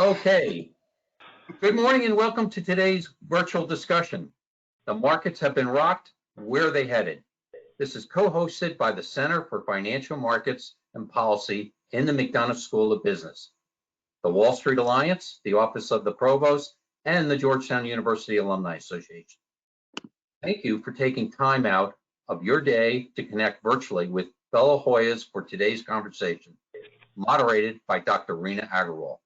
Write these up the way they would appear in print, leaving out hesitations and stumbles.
Okay, good morning and welcome to today's virtual discussion. The markets have been rocked. Where are they headed? This is co-hosted by the Center for Financial Markets and Policy in the McDonough School of Business, the Wall Street Alliance, the Office of the Provost, and the Georgetown University Alumni Association. Thank you for taking time out of your day to connect virtually with fellow Hoyas for today's conversation, moderated by Dr. Reena Aggarwal.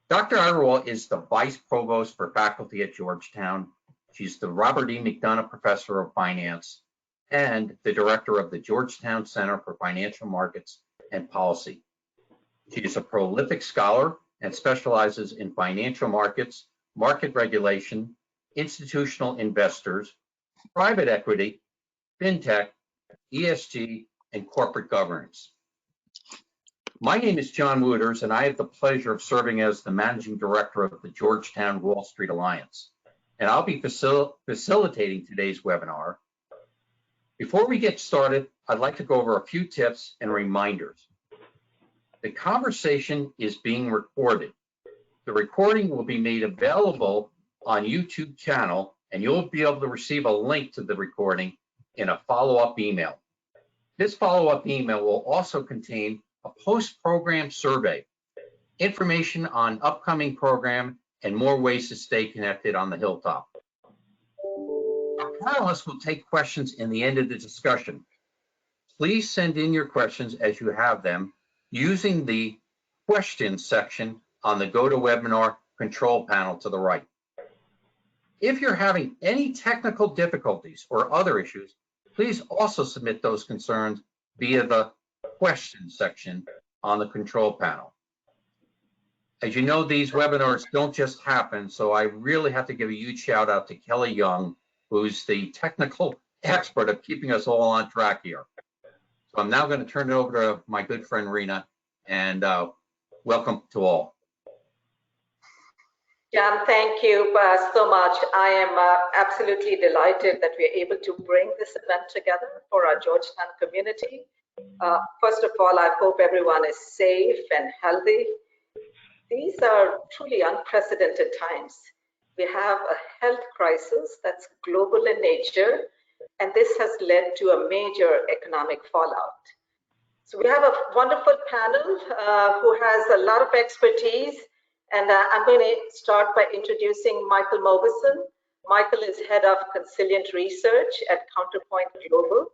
Dr. Aggarwal is the Vice Provost for faculty at Georgetown. She's the Robert E. McDonough Professor of Finance and the Director of the Georgetown Center for Financial Markets and Policy. She is a prolific scholar and specializes in financial markets, market regulation, institutional investors, private equity, fintech, ESG, and corporate governance. My name is John Wooters, and I have the pleasure of serving as the Managing Director of the Georgetown Wall Street Alliance, and I'll be facilitating today's webinar. Before we get started, I'd like to go over a few tips and reminders. The conversation is being recorded. The recording will be made available on YouTube channel, and you'll be able to receive a link to the recording in a follow-up email. This follow-up email will also contain a post-program survey, information on upcoming program, and more ways to stay connected on the Hilltop. Our panelists will take questions in the end of the discussion. Please send in your questions as you have them using the questions section on the GoToWebinar control panel to the right. If you're having any technical difficulties or other issues, please also submit those concerns via the questions section on the control panel. As you know, these webinars don't just happen, so I really have to give a huge shout out to Kelly Young, who's the technical expert of keeping us all on track here. So I'm now going to turn it over to my good friend Reena, and welcome to all. John, thank you so much. I am absolutely delighted that we're able to bring this event together for our Georgetown community. First of all, I hope everyone is safe and healthy. These are truly unprecedented times. We have a health crisis that's global in nature, and this has led to a major economic fallout. So we have a wonderful panel who has a lot of expertise, and I'm going to start by introducing Michael Mauboussin. Michael is head of Consilient Research at Counterpoint Global.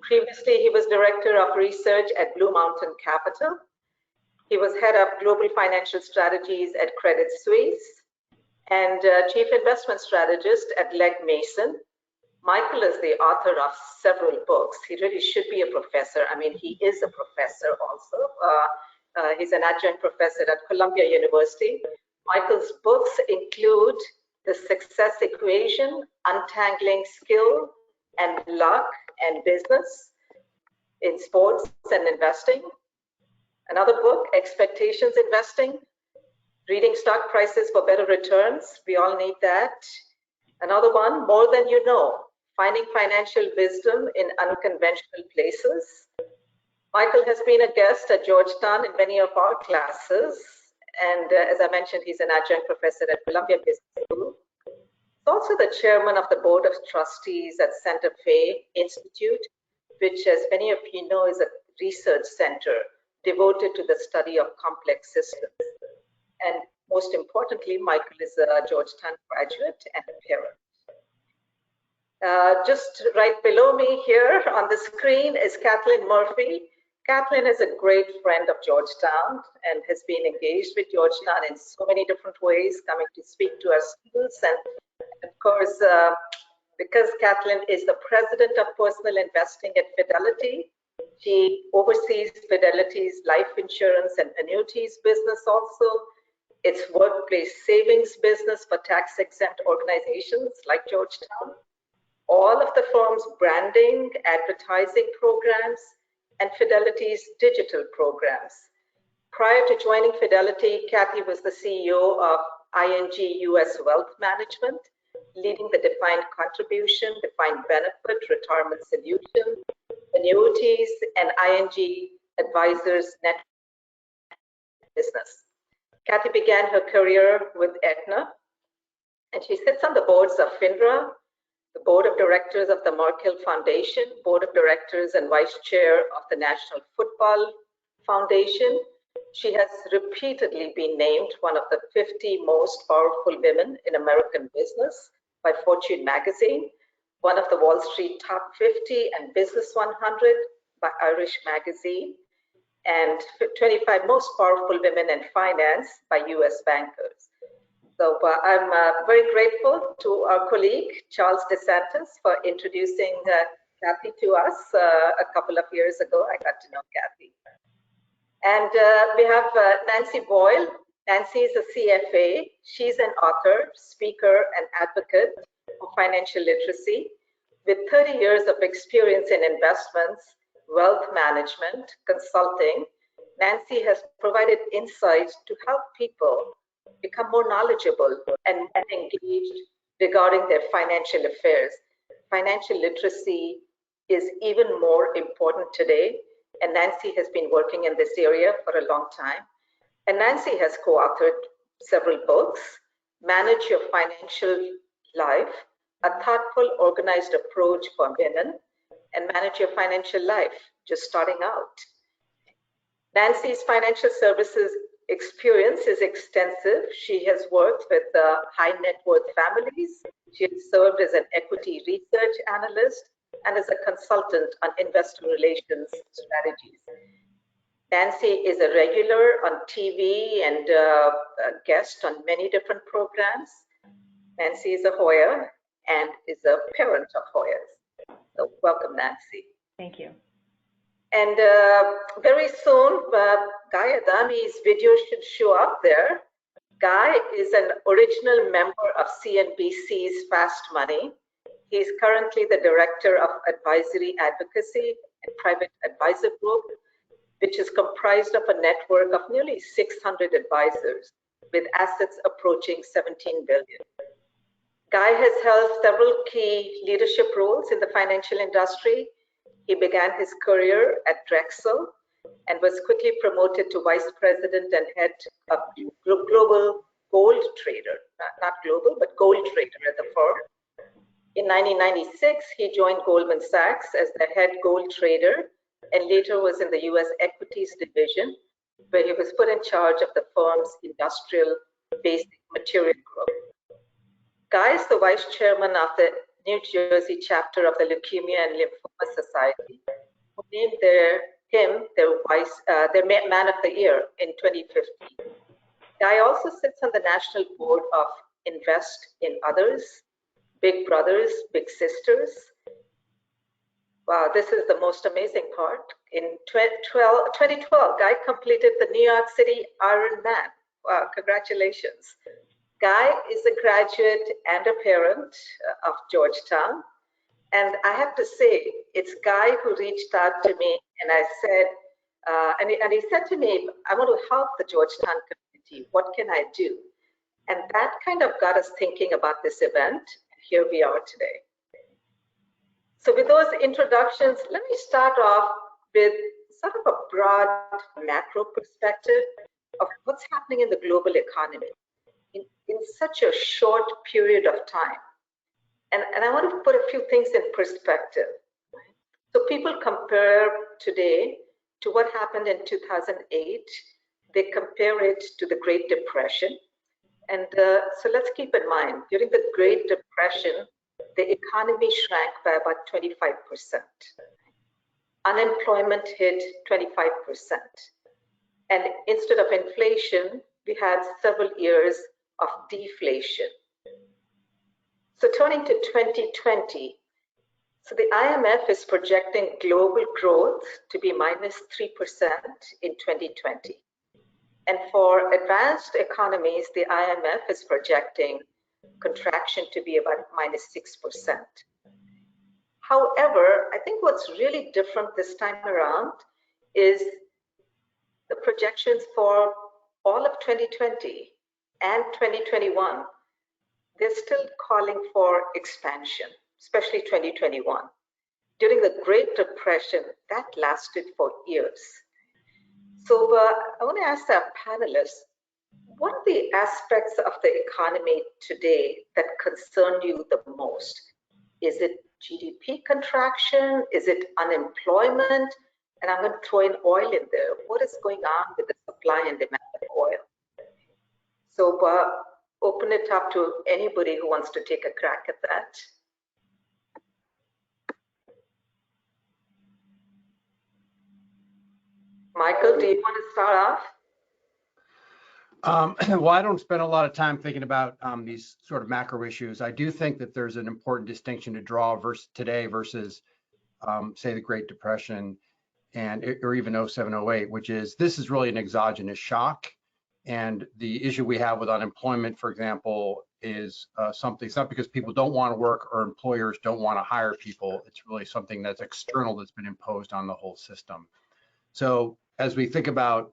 Previously, he was Director of Research at Blue Mountain Capital. He was Head of Global Financial Strategies at Credit Suisse and Chief Investment Strategist at Legg Mason. Michael is the author of several books. He really should be a professor. I mean, he is a professor also. He's an adjunct professor at Columbia University. Michael's books include The Success Equation, Untangling Skill and Luck and Business in Sports and Investing. Another book, Expectations Investing, Reading Stock Prices for Better Returns. We all need that. Another one, More Than You Know, Finding Financial Wisdom in Unconventional Places. Michael has been a guest at Georgetown in many of our classes. And as I mentioned, he's an adjunct professor at Columbia Business School. He's also the chairman of the board of trustees at Santa Fe Institute, which, as many of you know, is a research center devoted to the study of complex systems. And most importantly, Michael is a Georgetown graduate and a parent. Just right below me here on the screen is Kathleen Murphy. Kathleen is a great friend of Georgetown and has been engaged with Georgetown in so many different ways, coming to speak to our students. And of course, because Kathleen is the president of personal investing at Fidelity, she oversees Fidelity's life insurance and annuities business also, its workplace savings business for tax-exempt organizations like Georgetown, all of the firm's branding, advertising programs, and Fidelity's digital programs. Prior to joining Fidelity, Kathy was the CEO of ING US Wealth Management, leading the defined contribution, defined benefit, retirement solution, annuities, and ING Advisors Net business. Kathy began her career with Aetna, and she sits on the boards of FINRA, the Board of Directors of the Markel Foundation, Board of Directors and Vice Chair of the National Football Foundation. She has repeatedly been named one of the 50 most powerful women in American business by Fortune magazine, one of the Wall Street Top 50 and Business 100 by Irish Magazine, and 25 most powerful women in finance by US Bankers. So I'm very grateful to our colleague, Charles DeSantis, for introducing Kathy to us a couple of years ago. I got to know Kathy. And we have Nancy Boyle. Nancy is a CFA. She's an author, speaker, and advocate for financial literacy with 30 years of experience in investments, wealth management, consulting. Nancy has provided insights to help people become more knowledgeable and engaged regarding their financial affairs. Financial literacy is even more important today, and Nancy has been working in this area for a long time. And Nancy has co-authored several books, Manage Your Financial Life, A Thoughtful, Organized Approach for Women, and Manage Your Financial Life, Just Starting Out. Nancy's financial services experience is extensive. She has worked with high net worth families. She has served as an equity research analyst and as a consultant on investor relations strategies. Nancy is a regular on TV and a guest on many different programs. Nancy is a Hoyer and is a parent of Hoyers. So welcome, Nancy. Thank you. And very soon, Guy Adami's video should show up there. Guy is an original member of CNBC's Fast Money. He's currently the Director of Advisory Advocacy and Private Advisor Group, which is comprised of a network of nearly 600 advisors with assets approaching 17 billion. Guy has held several key leadership roles in the financial industry. He began his career at Drexel and was quickly promoted to Vice President and head of Global Gold Trader, not global, but gold trader at the firm. In 1996, he joined Goldman Sachs as the head gold trader and later was in the US equities division, where he was put in charge of the firm's industrial basic material group. Guy is the vice chairman of the New Jersey chapter of the Leukemia and Lymphoma Society, who named him their Man of the Year in 2015. Guy also sits on the national board of Invest in Others, Big Brothers, Big Sisters. Wow, this is the most amazing part. In 2012, Guy completed the New York City Ironman. Wow, congratulations. Guy is a graduate and a parent of Georgetown. And I have to say, it's Guy who reached out to me and I said, and he said to me, I want to help the Georgetown community. What can I do? And that kind of got us thinking about this event. Here we are today. So with those introductions, let me start off with sort of a broad macro perspective of what's happening in the global economy in such a short period of time. And I want to put a few things in perspective. So people compare today to what happened in 2008. They compare it to the Great Depression. And so let's keep in mind, during the Great Depression, the economy shrank by about 25%. Unemployment hit 25%. And instead of inflation, we had several years of deflation. So turning to 2020, so the IMF is projecting global growth to be minus 3% in 2020. And for advanced economies, the IMF is projecting contraction to be about minus 6%. However, I think what's really different this time around is the projections for all of 2020 and 2021. They're still calling for expansion, especially 2021. During the Great Depression, that lasted for years. So I want to ask our panelists, What are the aspects of the economy today that concern you the most? Is it GDP contraction? Is it unemployment? And I'm going to throw in oil in there. What is going on with the supply and demand of oil? So open it up to anybody who wants to take a crack at that. Michael, do you want to start off? Well, I don't spend a lot of time thinking about these sort of macro issues. I do think that there's an important distinction to draw today versus, say, the Great Depression or even 07, 08, which is this is really an exogenous shock. And the issue we have with unemployment, for example, is something, it's not because people don't want to work or employers don't want to hire people. It's really something that's external that's been imposed on the whole system. So as we think about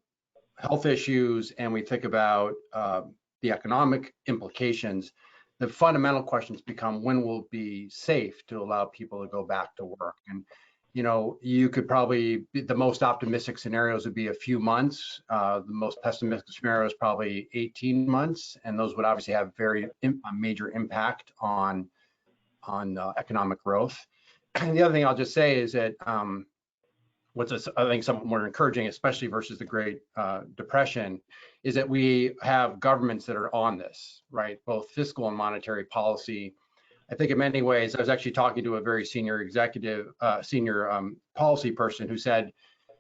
health issues and we think about the economic implications, the fundamental questions become when will it be safe to allow people to go back to work? And you know, you could probably, the most optimistic scenarios would be a few months. The most pessimistic scenario is probably 18 months, and those would obviously have very major impact on economic growth. And the other thing I'll just say is that what's I think somewhat more encouraging, especially versus the Great Depression, is that we have governments that are on this, right? Both fiscal and monetary policy. I think in many ways, I was actually talking to a very senior executive, policy person who said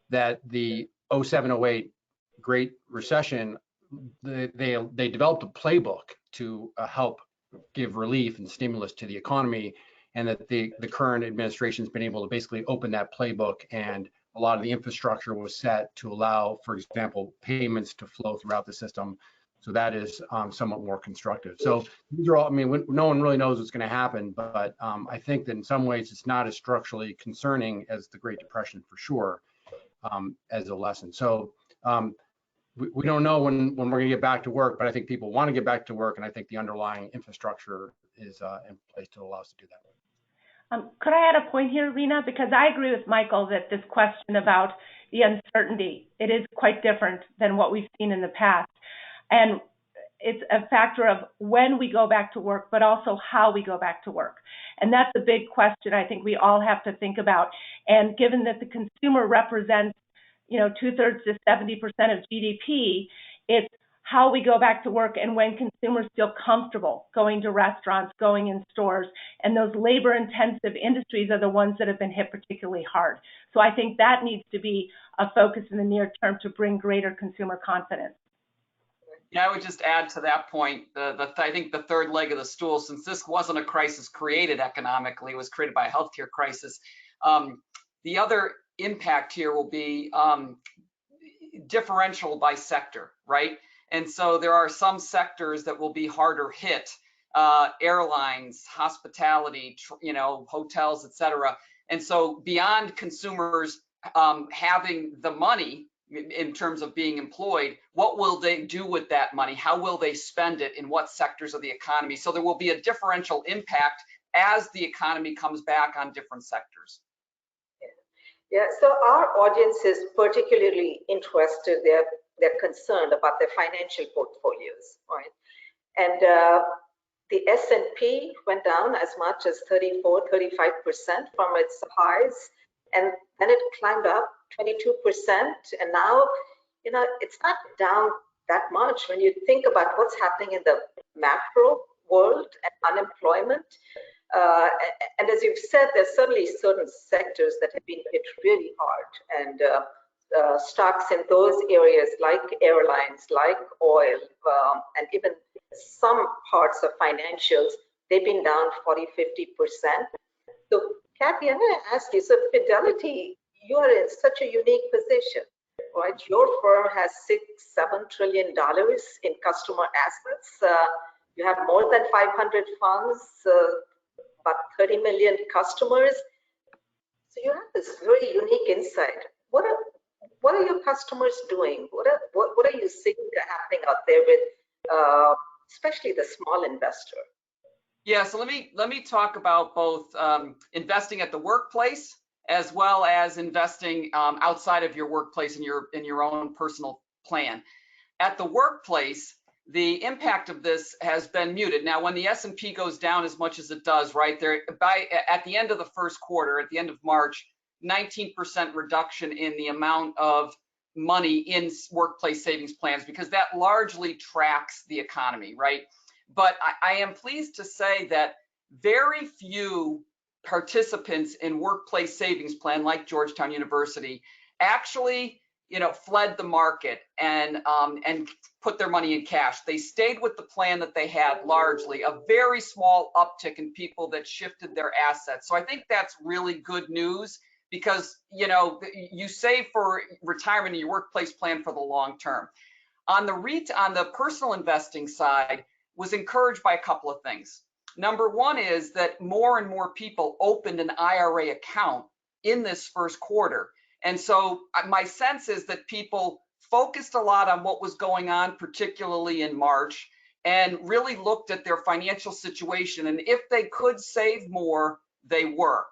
that the 07, 08 Great Recession, they developed a playbook to help give relief and stimulus to the economy, and that the current administration has been able to basically open that playbook, and a lot of the infrastructure was set to allow, for example, payments to flow throughout the system. So that is somewhat more constructive. So these are all, I mean, no one really knows what's going to happen, but I think that in some ways it's not as structurally concerning as the Great Depression for sure, as a lesson. So we don't know when we're going to get back to work, but I think people want to get back to work, and I think the underlying infrastructure is in place to allow us to do that. Could I add a point here, Reena? Because I agree with Michael that this question about the uncertainty, it is quite different than what we've seen in the past. And it's a factor of when we go back to work, but also how we go back to work. And that's a big question I think we all have to think about. And given that the consumer represents, 2/3 to 70% of GDP, it's how we go back to work and when consumers feel comfortable going to restaurants, going in stores. And those labor-intensive industries are the ones that have been hit particularly hard. So I think that needs to be a focus in the near term to bring greater consumer confidence. Yeah, I would just add to that point, I think the third leg of the stool, since this wasn't a crisis created economically, it was created by a healthcare crisis. The other impact here will be differential by sector, right? And so there are some sectors that will be harder hit, airlines, hospitality, hotels, et cetera. And so beyond consumers having the money, in terms of being employed, what will they do with that money? How will they spend it in what sectors of the economy? So there will be a differential impact as the economy comes back on different sectors. Yeah, so our audience is particularly interested, they're concerned about their financial portfolios, right? And the S&P went down as much as 34, 35% from its highs, and then it climbed up 22%, and now, it's not down that much when you think about what's happening in the macro world and unemployment. And as you've said, there's certainly certain sectors that have been hit really hard, and stocks in those areas like airlines, like oil, and even some parts of financials, they've been down 40, 50%. So Kathy, I'm going to ask you, so Fidelity, you are in such a unique position, right? Your firm has $6-7 trillion in customer assets. You have more than 500 funds, about 30 million customers. So you have this very unique insight. What are your customers doing? What are you seeing happening out there with, especially the small investor? Yeah, so let me talk about both investing at the workplace as well as investing outside of your workplace in your own personal plan. At the workplace, the impact of this has been muted. Now, when the S&P goes down as much as it does, right there, at the end of the first quarter, at the end of March, 19% reduction in the amount of money in workplace savings plans, because that largely tracks the economy, right? But I am pleased to say that very few participants in workplace savings plan like Georgetown University actually, fled the market and put their money in cash. They stayed with the plan that they had, largely. A very small uptick in people that shifted their assets. So I think that's really good news, because you save for retirement in your workplace plan for the long term. On the personal investing side, was encouraged by a couple of things. Number one is that more and more people opened an IRA account in this first quarter. And so my sense is that people focused a lot on what was going on, particularly in March, and really looked at their financial situation. And if they could save more, they were.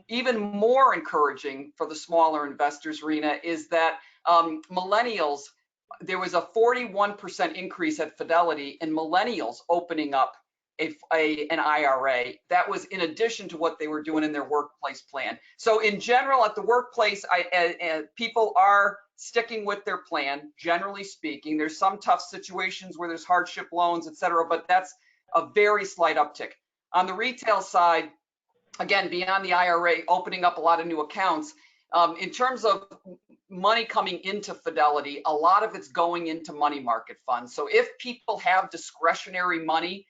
Even more encouraging for the smaller investors, Reena, is that millennials, there was a 41% increase at Fidelity in millennials opening up an IRA. That was in addition to what they were doing in their workplace plan. So in general, at the workplace, people are sticking with their plan, generally speaking. There's some tough situations where there's hardship loans, et cetera, but that's a very slight uptick. On the retail side, again, beyond the IRA, opening up a lot of new accounts, in terms of money coming into Fidelity, a lot of it's going into money market funds. So if people have discretionary money,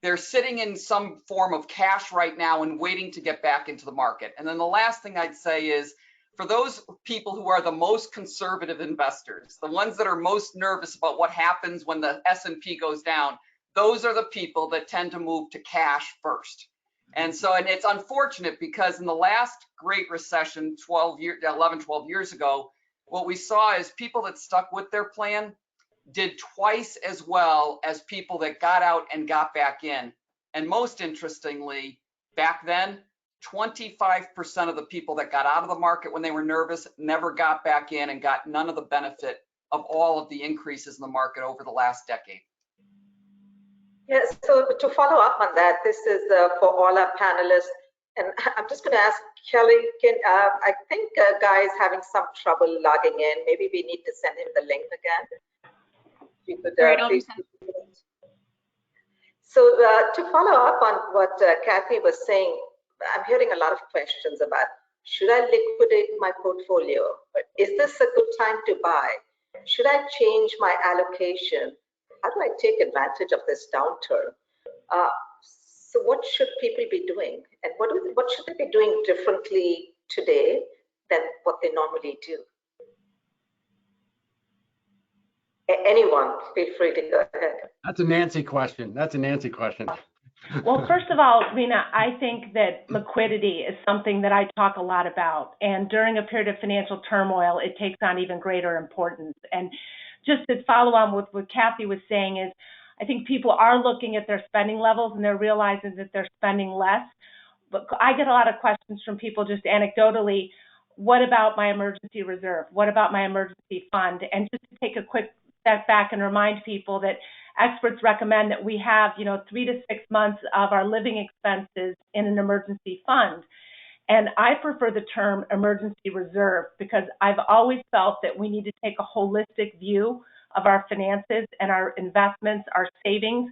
they're sitting in some form of cash right now and waiting to get back into the market. And then the last thing I'd say is, for those people who are the most conservative investors, the ones that are most nervous about what happens when the S&P goes down, those are the people that tend to move to cash first. And it's unfortunate, because in the last Great Recession 11, 12 years ago, what we saw is people that stuck with their plan did twice as well as people that got out and got back in. And most interestingly, back then, 25% of the people that got out of the market when they were nervous never got back in and got none of the benefit of all of the increases in the market over the last decade. Yes, so to follow up on that, this is for all our panelists. And I'm just going to ask Kelly, I think Guy is having some trouble logging in. Maybe we need to send him the link again. You could, please. So to follow up on what Kathy was saying, I'm hearing a lot of questions about, should I liquidate my portfolio? Is this a good time to buy? Should I change my allocation? How do I take advantage of this downturn? So what should people be doing? And what should they be doing differently today than what they normally do? Anyone, feel free to go ahead. That's a Nancy question. Well, first of all, Reena, I think that liquidity is something that I talk a lot about. And during a period of financial turmoil, it takes on even greater importance. And just to follow on with what Kathy was saying is, I think people are looking at their spending levels and they're realizing that they're spending less. But I get a lot of questions from people just anecdotally, what about my emergency reserve? What about my emergency fund? And just to take a quick step back and remind people that experts recommend that we have, 3 to 6 months of our living expenses in an emergency fund. And I prefer the term emergency reserve, because I've always felt that we need to take a holistic view of our finances and our investments, our savings.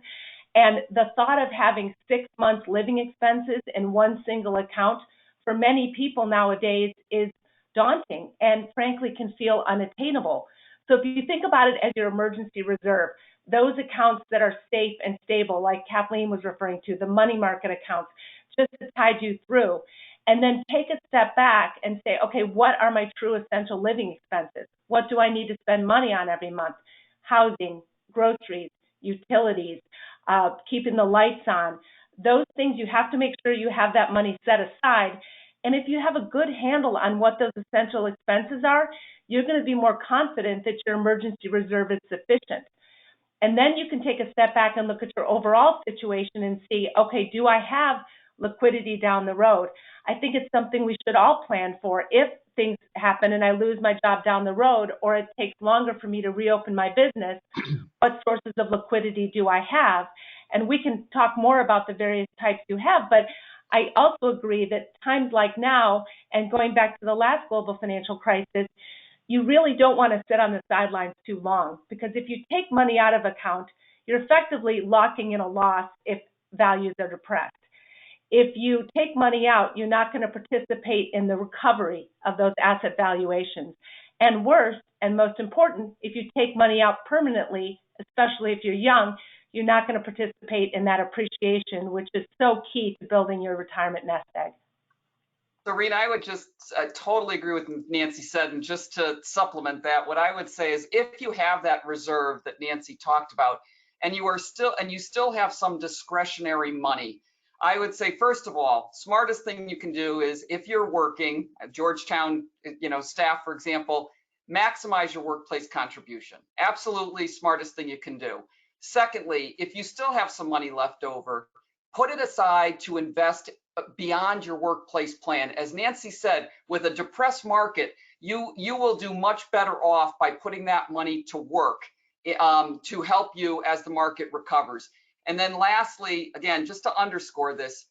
And the thought of having 6 months living expenses in one single account for many people nowadays is daunting and frankly can feel unattainable. So if you think about it as your emergency reserve, those accounts that are safe and stable, like Kathleen was referring to, the money market accounts, just to tide you through. And then take a step back and say, okay, what are my true essential living expenses? What do I need to spend money on every month? Housing, groceries, utilities, keeping the lights on. Those things, you have to make sure you have that money set aside. And if you have a good handle on what those essential expenses are, you're going to be more confident that your emergency reserve is sufficient. And then you can take a step back and look at your overall situation and see, okay, do I have liquidity down the road? I think it's something we should all plan for. If things happen and I lose my job down the road, or it takes longer for me to reopen my business, what sources of liquidity do I have? And we can talk more about the various types you have, but I also agree that times like now, and going back to the last global financial crisis, you really don't want to sit on the sidelines too long, because if you take money out of account, you're effectively locking in a loss if values are depressed. If you take money out, you're not going to participate in the recovery of those asset valuations. And worse, and most important, if you take money out permanently, especially if you're young, you're not going to participate in that appreciation, which is so key to building your retirement nest egg. So Reena, I would just totally agree with what Nancy said, and just to supplement that, what I would say is if you have that reserve that Nancy talked about, and you still have some discretionary money, I would say, first of all, smartest thing you can do is, if you're working at Georgetown, staff, for example, maximize your workplace contribution. Absolutely smartest thing you can do. Secondly, if you still have some money left over, put it aside to invest beyond your workplace plan. As Nancy said, with a depressed market, you will do much better off by putting that money to work to help you as the market recovers. And then lastly, again, just to underscore this,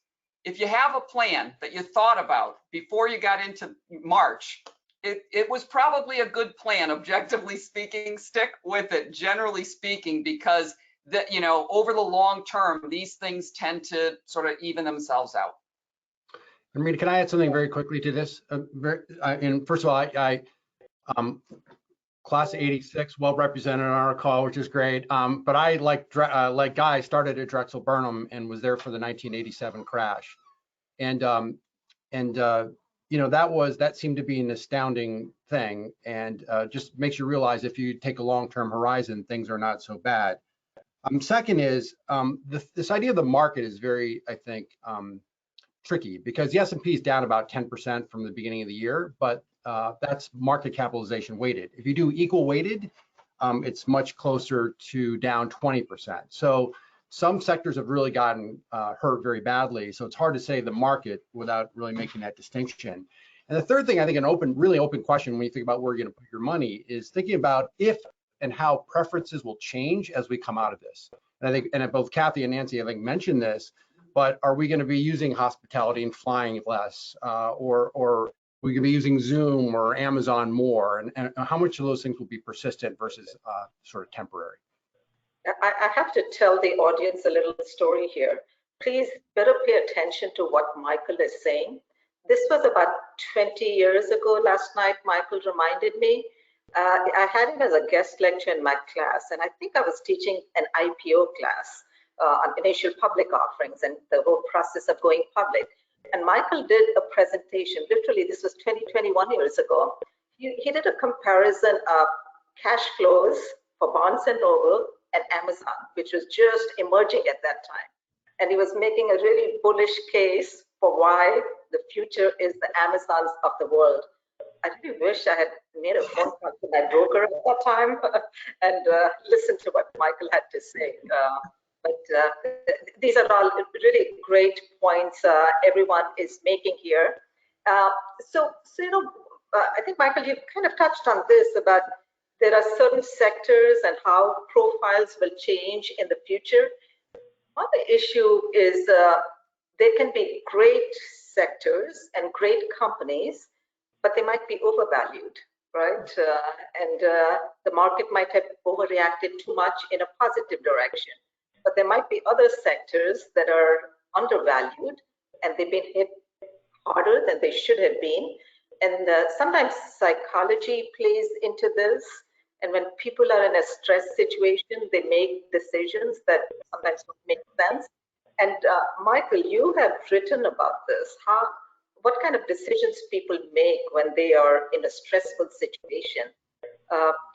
if you have a plan that you thought about before you got into March, it was probably a good plan, objectively speaking. Stick with it, generally speaking, because over the long term, these things tend to sort of even themselves out. And Reena, can I add something very quickly to this? And first of all, I class of 86, well represented on our call, which is great. But I, like Guy, started at Drexel Burnham and was there for the 1987 crash. And that seemed to be an astounding thing, and just makes you realize if you take a long-term horizon, things are not so bad. Second is this idea of the market is very, I think, tricky, because the S&P is down about 10% from the beginning of the year, but that's market capitalization weighted. If you do equal weighted, it's much closer to down 20%. So some sectors have really gotten hurt very badly. So it's hard to say the market without really making that distinction. And the third thing, I think, really open question when you think about where you're going to put your money is thinking about if and how preferences will change as we come out of this. And I think, and both Kathy and Nancy, I think, mentioned this, but are we going to be using hospitality and flying less, or we could be using Zoom or Amazon more, and how much of those things will be persistent versus sort of temporary? I have to tell the audience a little story here. Please better pay attention to what Michael is saying. This was about 20 years ago last night, Michael reminded me. I had him as a guest lecturer in my class, and I think I was teaching an IPO class on initial public offerings and the whole process of going public. And Michael did a presentation, literally this was 21 years ago. He did a comparison of cash flows for Barnes & Noble and Amazon, which was just emerging at that time. And he was making a really bullish case for why the future is the Amazons of the world. I really wish I had made a phone call to my broker at that time and listened to what Michael had to say. But these are all really great points everyone is making here. I think, Michael, you kind of touched on this about there are certain sectors and how profiles will change in the future. One issue is there can be great sectors and great companies, but they might be overvalued, right? And the market might have overreacted too much in a positive direction. But there might be other sectors that are undervalued and they've been hit harder than they should have been. And sometimes psychology plays into this. And when people are in a stress situation, they make decisions that sometimes don't make sense. And Michael, you have written about this. What kind of decisions people make when they are in a stressful situation?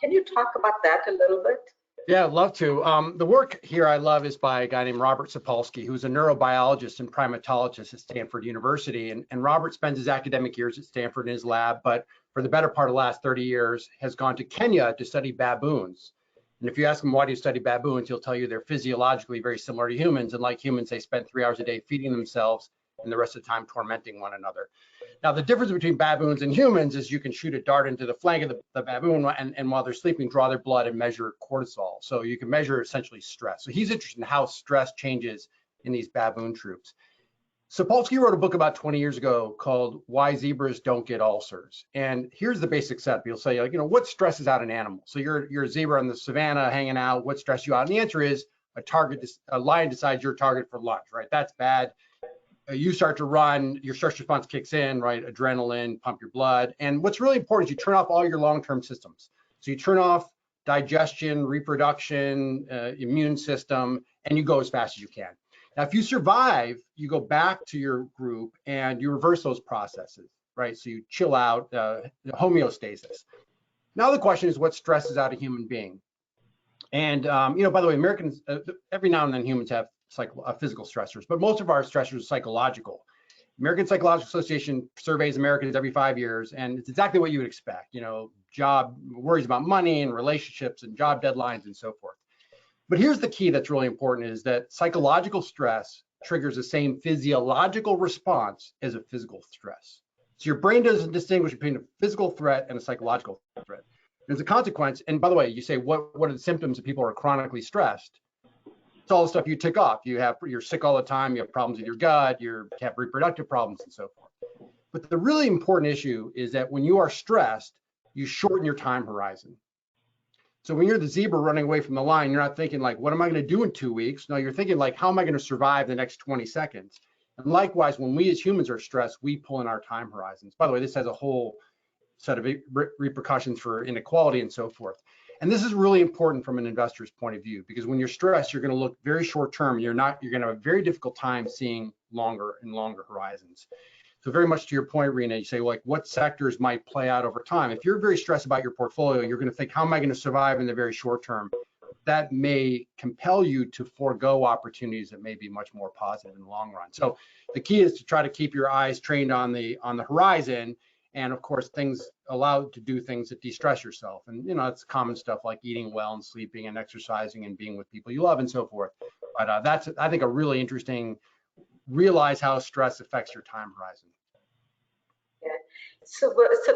Can you talk about that a little bit? Yeah, I'd love to. The work here I love is by a guy named Robert Sapolsky, who's a neurobiologist and primatologist at Stanford University. And Robert spends his academic years at Stanford in his lab, but for the better part of the last 30 years has gone to Kenya to study baboons. And if you ask him, why do you study baboons, he'll tell you they're physiologically very similar to humans. And like humans, they spend 3 hours a day feeding themselves and the rest of the time tormenting one another. Now, the difference between baboons and humans is you can shoot a dart into the flank of the baboon and while they're sleeping, draw their blood and measure cortisol. So you can measure essentially stress. So he's interested in how stress changes in these baboon troops. Sapolsky wrote a book about 20 years ago called Why Zebras Don't Get Ulcers. And here's the basic setup. You'll say, like, what stresses out an animal? So you're a zebra in the savannah hanging out. What stresses you out? And the answer is a lion decides you're a target for lunch, right? That's bad. You start to run, your stress response kicks in, right? Adrenaline, pump your blood. And what's really important is you turn off all your long-term systems. So you turn off digestion, reproduction, immune system, and you go as fast as you can. Now, if you survive, you go back to your group and you reverse those processes, right? So you chill out, homeostasis. Now the question is what stresses out a human being? And, by the way, Americans, every now and then humans have physical stressors, but most of our stressors are psychological. American Psychological Association surveys Americans every 5 years, and it's exactly what you would expect, job worries about money and relationships and job deadlines and so forth. But here's the key that's really important is that psychological stress triggers the same physiological response as a physical stress. So your brain doesn't distinguish between a physical threat and a psychological threat. As a consequence, and by the way, you say, what are the symptoms of people who are chronically stressed? It's all the stuff you tick off. You're sick all the time, you have problems with your gut, you have reproductive problems and so forth. But the really important issue is that when you are stressed, you shorten your time horizon. So when you're the zebra running away from the lion, you're not thinking like, what am I going to do in 2 weeks? No, you're thinking like, how am I going to survive the next 20 seconds? And likewise, when we as humans are stressed, we pull in our time horizons. By the way, this has a whole set of repercussions for inequality and so forth. And this is really important from an investor's point of view, because when you're stressed, you're going to look very short term. You're going to have a very difficult time seeing longer and longer horizons. So very much to your point, Reena, you say, like, what sectors might play out over time? If you're very stressed about your portfolio, you're going to think, how am I going to survive in the very short term? That may compel you to forego opportunities that may be much more positive in the long run. So the key is to try to keep your eyes trained on the horizon. And of course, things allowed to do things that de-stress yourself. And, it's common stuff like eating well and sleeping and exercising and being with people you love and so forth. But that's, I think, a really interesting, realize how stress affects your time horizon. Yeah. So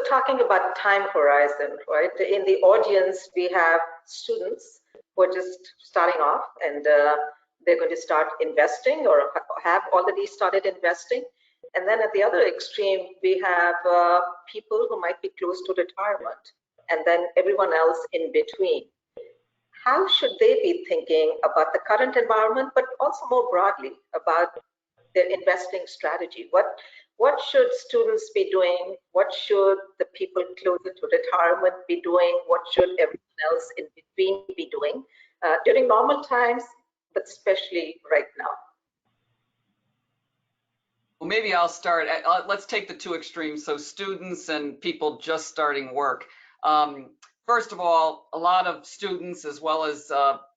talking about time horizon, right? In the audience, we have students who are just starting off and they're going to start investing or have already started investing. And then at the other extreme, we have people who might be close to retirement, and then everyone else in between. How should they be thinking about the current environment, but also more broadly about their investing strategy? What should students be doing? What should the people closer to retirement be doing? What should everyone else in between be doing during normal times, but especially right now? Well, maybe I'll start. Let's take the two extremes. So students and people just starting work. First of all, a lot of students, as well as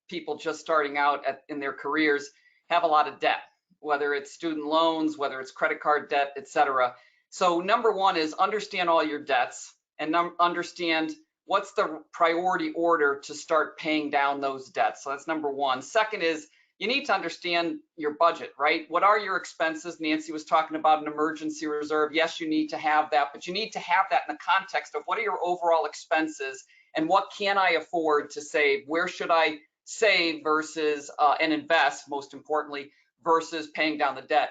people just starting out in their careers, have a lot of debt, whether it's student loans, whether it's credit card debt, etc. So number one is understand all your debts and understand what's the priority order to start paying down those debts. So that's number one. Second is you need to understand your budget, right? What are your expenses? Nancy was talking about an emergency reserve. Yes, you need to have that, but you need to have that in the context of what are your overall expenses and what can I afford to save? Where should I save versus and invest, most importantly, versus paying down the debt?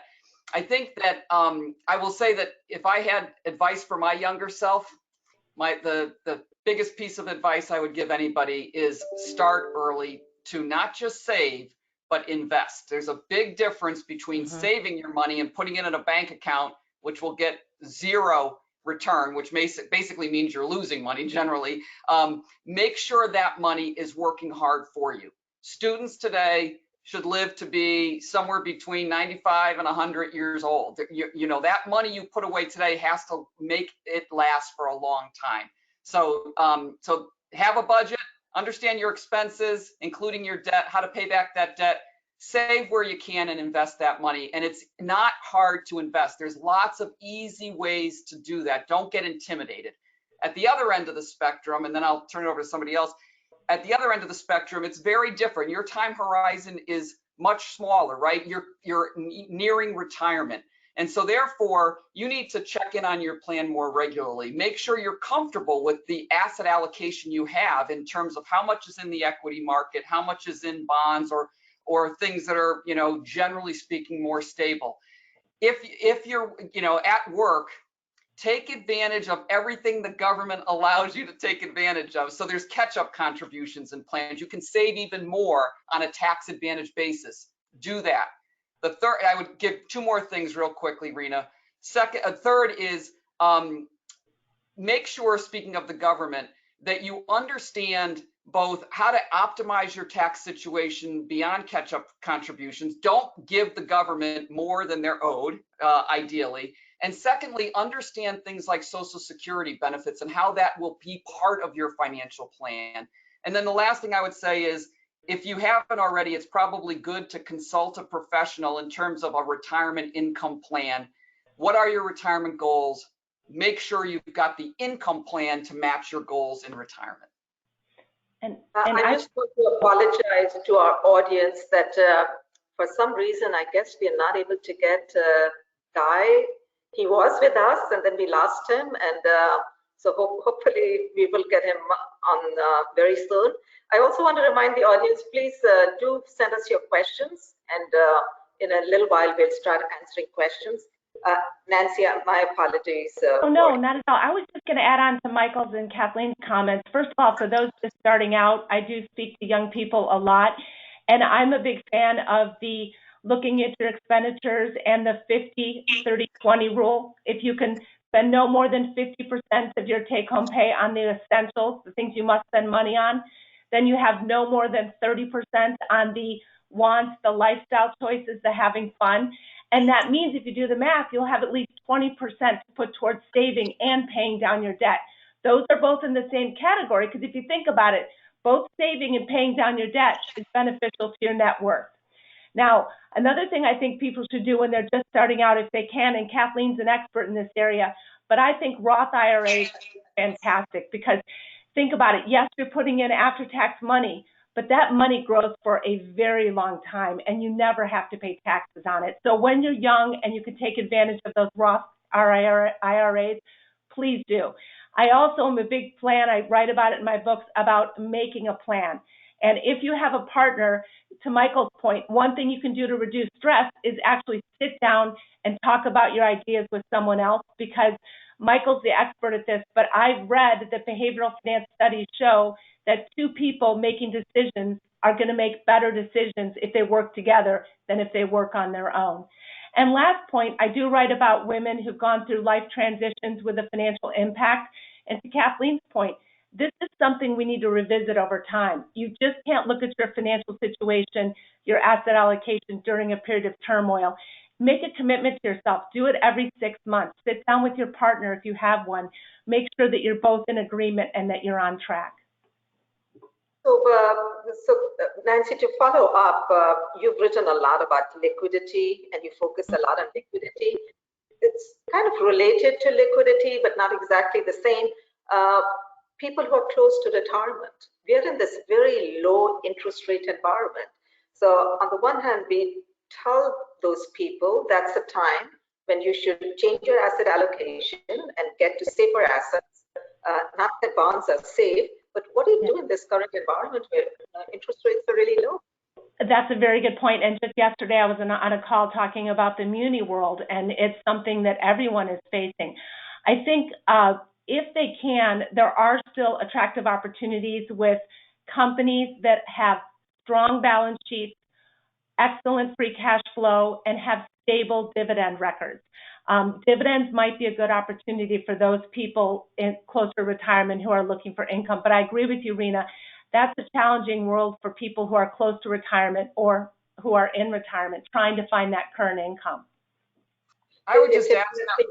I think that I will say that if I had advice for my younger self, the biggest piece of advice I would give anybody is start early to not just save, but invest. There's a big difference between saving your money and putting it in a bank account, which will get zero return, which basically means you're losing money generally. Make sure that money is working hard for you. Students today should live to be somewhere between 95 and 100 years old. That money you put away today has to make it last for a long time. So have a budget. Understand your expenses, including your debt, how to pay back that debt, save where you can and invest that money. And it's not hard to invest. There's lots of easy ways to do that. Don't get intimidated. At the other end of the spectrum, and then I'll turn it over to somebody else, at the other end of the spectrum, it's very different. Your time horizon is much smaller, right? You're nearing retirement. And so therefore, you need to check in on your plan more regularly. Make sure you're comfortable with the asset allocation you have in terms of how much is in the equity market, how much is in bonds or things that are, generally speaking, more stable. If you're, at work, take advantage of everything the government allows you to take advantage of. So there's catch-up contributions and plans. You can save even more on a tax advantage basis. Do that. The third, I would give two more things real quickly, Reena. Third is make sure, speaking of the government, that you understand both how to optimize your tax situation beyond catch-up contributions. Don't give the government more than they're owed, ideally. And secondly, understand things like Social Security benefits and how that will be part of your financial plan. And then the last thing I would say is, if you haven't already, it's probably good to consult a professional in terms of a retirement income plan. What are your retirement goals? Make sure you've got the income plan to match your goals in retirement. And I just want to apologize to our audience that for some reason, I guess we are not able to get Guy. He was with us and then we lost him. And so hopefully we will get him on very soon. I also want to remind the audience, please do send us your questions. And in a little while, we'll start answering questions. Nancy, my apologies. Oh, no, not at all. I was just going to add on to Michael's and Kathleen's comments. First of all, for those just starting out, I do speak to young people a lot, and I'm a big fan of the looking at your expenditures and the 50-30-20 rule. If you can spend no more than 50% of your take-home pay on the essentials, the things you must spend money on, then you have no more than 30% on the wants, the lifestyle choices, the having fun. And that means if you do the math, you'll have at least 20% to put towards saving and paying down your debt. Those are both in the same category, because if you think about it, both saving and paying down your debt is beneficial to your net worth. Now, another thing I think people should do when they're just starting out, if they can, and Kathleen's an expert in this area, but I think Roth IRAs are fantastic, because think about it. Yes, you're putting in after-tax money, but that money grows for a very long time, and you never have to pay taxes on it. So when you're young and you can take advantage of those Roth IRAs, please do. I also am a big plan. I write about it in my books about making a plan. And if you have a partner, to Michael's point, one thing you can do to reduce stress is actually sit down and talk about your ideas with someone else, because Michael's the expert at this, but I've read that behavioral finance studies show that two people making decisions are going to make better decisions if they work together than if they work on their own. And last point, I do write about women who've gone through life transitions with a financial impact. And to Kathleen's point, this is something we need to revisit over time. You just can't look at your financial situation, your asset allocation during a period of turmoil. Make a commitment to yourself. Do it every 6 months. Sit down with your partner if you have one. Make sure that you're both in agreement and that you're on track. So Nancy, to follow up, you've written a lot about liquidity and you focus a lot on liquidity. It's kind of related to liquidity, but not exactly the same. People who are close to retirement, we are in this very low interest rate environment. So on the one hand, we tell those people that's the time when you should change your asset allocation and get to safer assets. Not that bonds are safe, but what do you do in this current environment where interest rates are really low? That's a very good point. And just yesterday, I was on a call talking about the muni world, and it's something that everyone is facing. I think if they can, there are still attractive opportunities with companies that have strong balance sheets, excellent free cash flow, and have stable dividend records. Dividends might be a good opportunity for those people in closer retirement who are looking for income. But I agree with you, Reena. That's a challenging world for people who are close to retirement or who are in retirement, trying to find that current income. I would just add to that.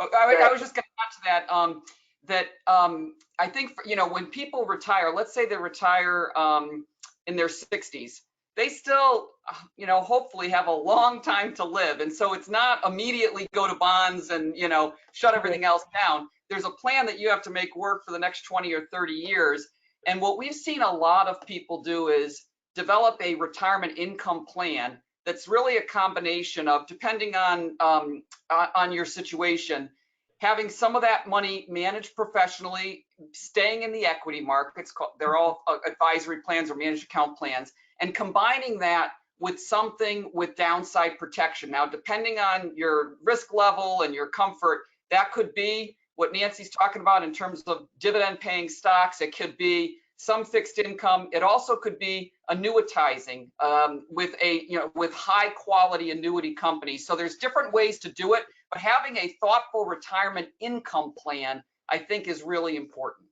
I was just going to add to that. I think when people retire, let's say they retire in their 60s, they still, hopefully have a long time to live. And so it's not immediately go to bonds and, shut everything else down. There's a plan that you have to make work for the next 20 or 30 years. And what we've seen a lot of people do is develop a retirement income plan that's really a combination of, depending on your situation, having some of that money managed professionally, staying in the equity markets, they're all advisory plans or managed account plans, and combining that with something with downside protection. Now, depending on your risk level and your comfort, that could be what Nancy's talking about in terms of dividend paying stocks. It could be some fixed income. It also could be annuitizing with high quality annuity companies. So there's different ways to do it, but having a thoughtful retirement income plan, I think, is really important.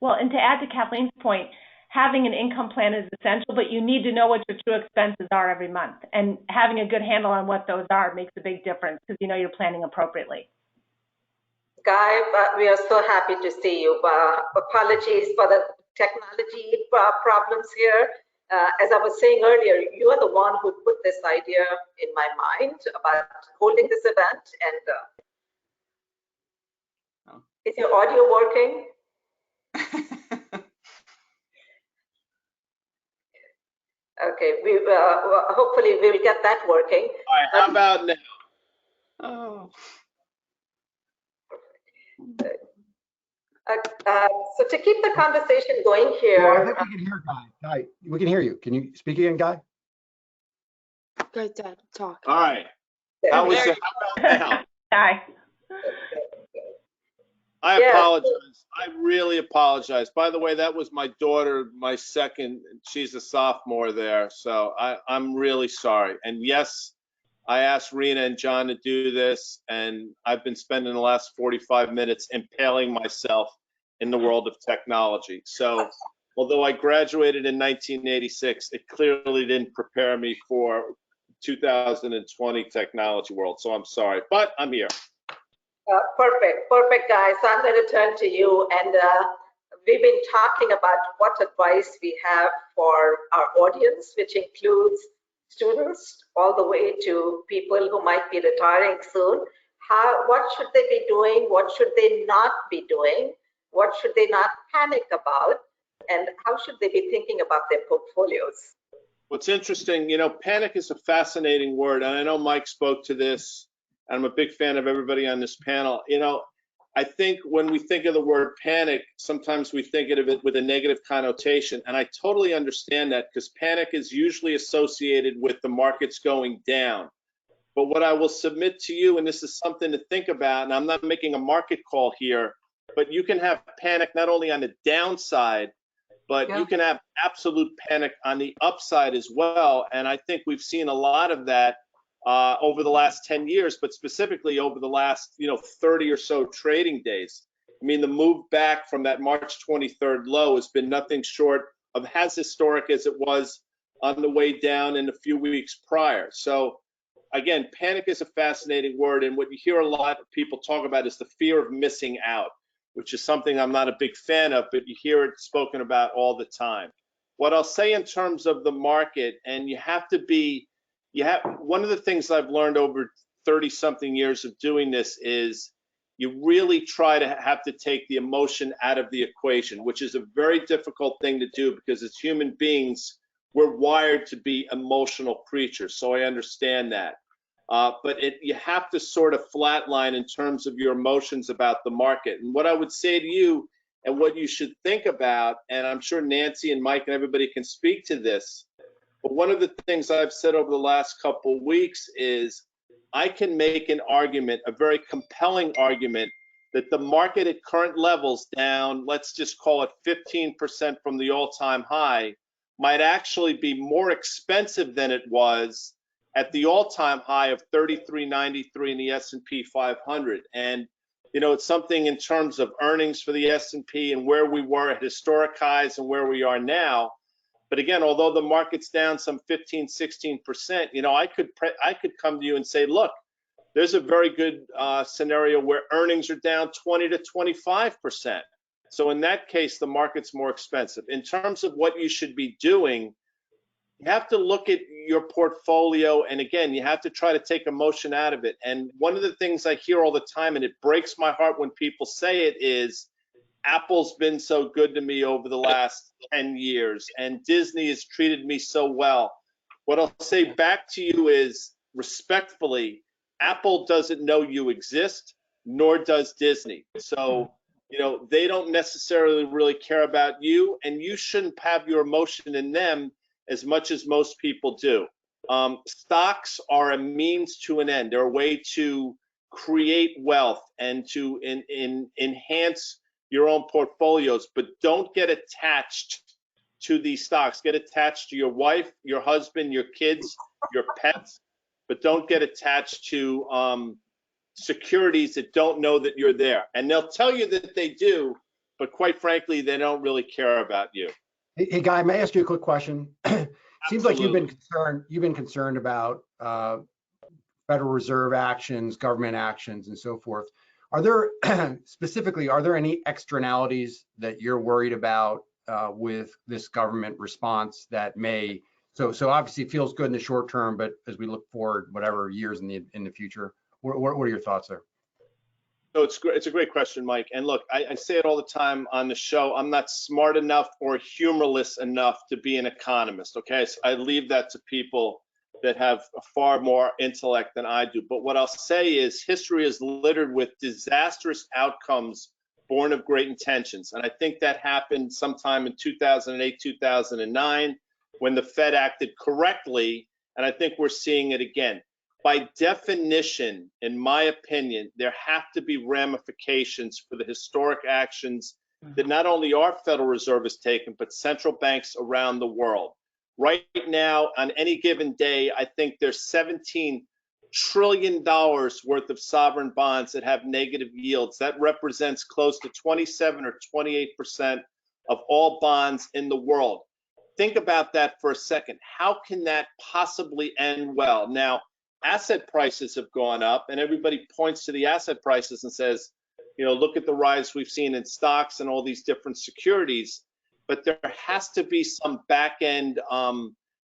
Well, and to add to Kathleen's point, having an income plan is essential, but you need to know what your true expenses are every month. And having a good handle on what those are makes a big difference because you know you're planning appropriately. Guy, we are so happy to see you. Apologies for the technology problems here. As I was saying earlier, you are the one who put this idea in my mind about holding this event. And is your audio working? Okay, we hopefully we will get that working. All right, how about now? Oh. So to keep the conversation going here. Well, I think we can hear Guy. Guy, we can hear you. Can you speak again, Guy? Good, Dad, talk. All right. How about now? Hi. I apologize. I really apologize. By the way, that was my daughter, my second. She's a sophomore there, so I'm really sorry. And yes, I asked Reena and John to do this, and I've been spending the last 45 minutes impaling myself in the world of technology. So although I graduated in 1986, it clearly didn't prepare me for 2020 technology world. So I'm sorry, but I'm here. Perfect, guys. So I'm going to turn to you, and we've been talking about what advice we have for our audience, which includes students all the way to people who might be retiring soon. What should they be doing? What should they not be doing? What should they not panic about? And how should they be thinking about their portfolios? What's interesting, you know, panic is a fascinating word, and I know Mike spoke to this. I'm a big fan of everybody on this panel. You know, I think when we think of the word panic, sometimes we think of it with a negative connotation, and I totally understand that because panic is usually associated with the markets going down. But what I will submit to you, and this is something to think about, and I'm not making a market call here, but you can have panic not only on the downside, but you can have absolute panic on the upside as well. And I think we've seen a lot of that over the last 10 years, but specifically over the last 30 or so trading days. I mean, the move back from that March 23rd low has been nothing short of as historic as it was on the way down in a few weeks prior. So again, panic is a fascinating word, and what you hear a lot of people talk about is the fear of missing out, which is something I'm not a big fan of, but you hear it spoken about all the time. What I'll say in terms of the market, and one of the things I've learned over 30-something years of doing this is you really try to have to take the emotion out of the equation, which is a very difficult thing to do because as human beings, we're wired to be emotional creatures. So I understand that. But you have to sort of flatline in terms of your emotions about the market. And what I would say to you and what you should think about, and I'm sure Nancy and Mike and everybody can speak to this, but one of the things I've said over the last couple of weeks is I can make an argument, a very compelling argument, that the market at current levels down, let's just call it 15% from the all-time high, might actually be more expensive than it was at the all-time high of 33.93 in the S&P 500. And, it's something in terms of earnings for the S&P and where we were at historic highs and where we are now. But again, although the market's down some 15, 16%, I could come to you and say, look, there's a very good scenario where earnings are down 20 to 25%. So in that case, the market's more expensive. In terms of what you should be doing, you have to look at your portfolio. And again, you have to try to take emotion out of it. And one of the things I hear all the time, and it breaks my heart when people say it, is Apple's been so good to me over the last 10 years, and Disney has treated me so well. What I'll say back to you is, respectfully, Apple doesn't know you exist, nor does Disney. So, they don't necessarily really care about you, and you shouldn't have your emotion in them as much as most people do. Stocks are a means to an end. They're a way to create wealth and to enhance your own portfolios, but don't get attached to these stocks. Get attached to your wife, your husband, your kids, your pets, but don't get attached to securities that don't know that you're there. And they'll tell you that they do, but quite frankly, they don't really care about you. Hey, Guy, may I ask you a quick question? Seems like Absolutely. you've been concerned about Federal Reserve actions, government actions, and so forth. Are there any externalities that you're worried about with this government response that may, so obviously it feels good in the short term, but as we look forward, whatever years in the future, what are your thoughts there? So it's a great question, Mike. And look, I say it all the time on the show. I'm not smart enough or humorless enough to be an economist. Okay, so I leave that to people that have far more intellect than I do. But what I'll say is history is littered with disastrous outcomes born of great intentions. And I think that happened sometime in 2008, 2009, when the Fed acted correctly. And I think we're seeing it again. By definition, in my opinion, there have to be ramifications for the historic actions that not only our Federal Reserve has taken, but central banks around the world. Right now, on any given day, I think there's $17 trillion worth of sovereign bonds that have negative yields. That represents close to 27 or 28% of all bonds in the world. Think about that for a second. How can that possibly end well? Now, asset prices have gone up, and everybody points to the asset prices and says, look at the rise we've seen in stocks and all these different securities. But there has to be some back end,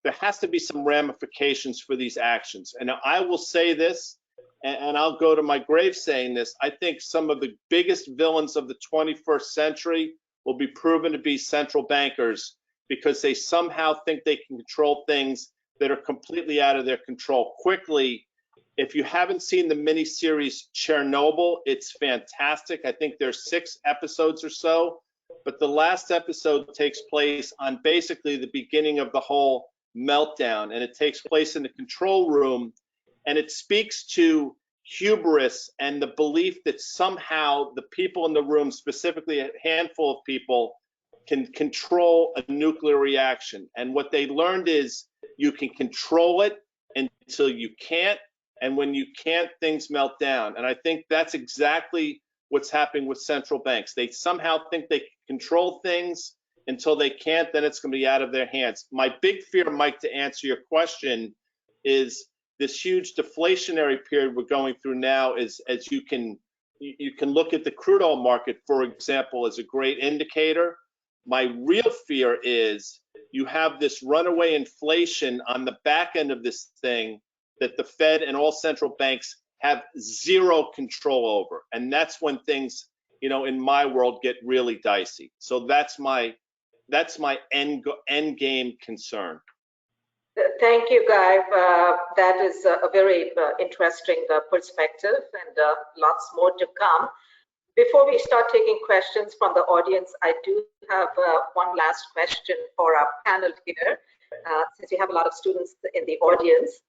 there has to be some ramifications for these actions. And I will say this, and I'll go to my grave saying this, I think some of the biggest villains of the 21st century will be proven to be central bankers, because they somehow think they can control things that are completely out of their control quickly. If you haven't seen the miniseries Chernobyl, it's fantastic. I think there's 6 episodes or so. But the last episode takes place on basically the beginning of the whole meltdown, and it takes place in the control room, and it speaks to hubris and the belief that somehow the people in the room, specifically a handful of people, can control a nuclear reaction. And what they learned is you can control it until you can't, and when you can't, things melt down. And I think that's exactly what's happening with central banks. They somehow think they can control things until they can't, then it's going to be out of their hands. My big fear, Mike, to answer your question, is this huge deflationary period we're going through now. Is, as you can look at the crude oil market, for example, as a great indicator. My real fear is you have this runaway inflation on the back end of this thing that the Fed and all central banks have zero control over. And that's when things, in my world, get really dicey. So that's my end game concern. Thank you, Guy. That is a very interesting perspective, and lots more to come. Before we start taking questions from the audience, I do have one last question for our panel here, since we have a lot of students in the audience.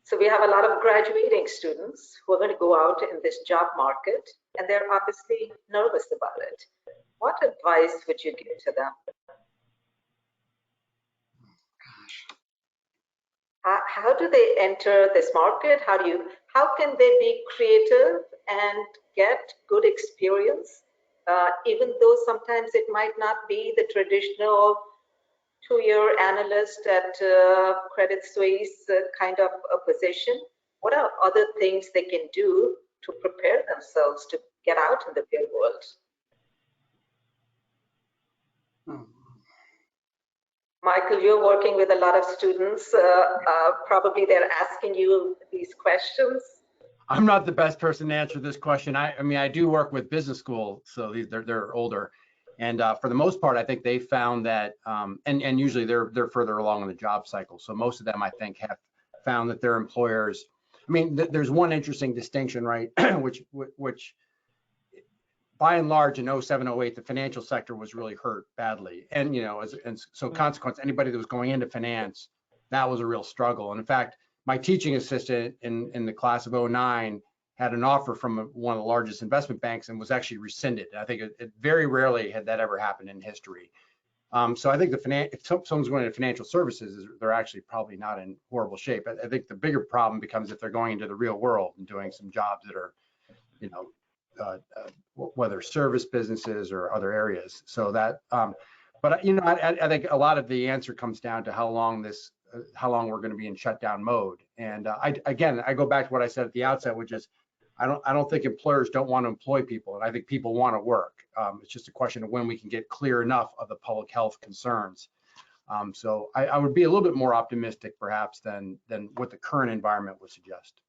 So we have a lot of graduating students who are going to go out in this job market, and they're obviously nervous about it. What advice would you give to them? How do they enter this market? How can they be creative and get good experience, even though sometimes it might not be the traditional 2-year analyst at Credit Suisse kind of a position? What are other things they can do to prepare themselves to get out in the real world? Michael, you're working with a lot of students. Probably they're asking you these questions. I'm not the best person to answer this question. I mean, I do work with business school, so they're older. And for the most part, I think they found that, and usually they're further along in the job cycle. So most of them, I think, have found that their employers. I mean, there's one interesting distinction, right? which by and large in 07, 08, the financial sector was really hurt badly. And, so consequence, anybody that was going into finance, that was a real struggle. And in fact, my teaching assistant in the class of 09 had an offer from one of the largest investment banks and was actually rescinded. I think it very rarely had that ever happened in history. So I think if someone's going into financial services, they're actually probably not in horrible shape. I think the bigger problem becomes if they're going into the real world and doing some jobs that are, whether service businesses or other areas. So that, but I think a lot of the answer comes down to how long we're going to be in shutdown mode. And I go back to what I said at the outset, which is I don't think employers don't want to employ people, and I think people want to work. It's just a question of when we can get clear enough of the public health concerns. So I would be a little bit more optimistic, perhaps, than what the current environment would suggest.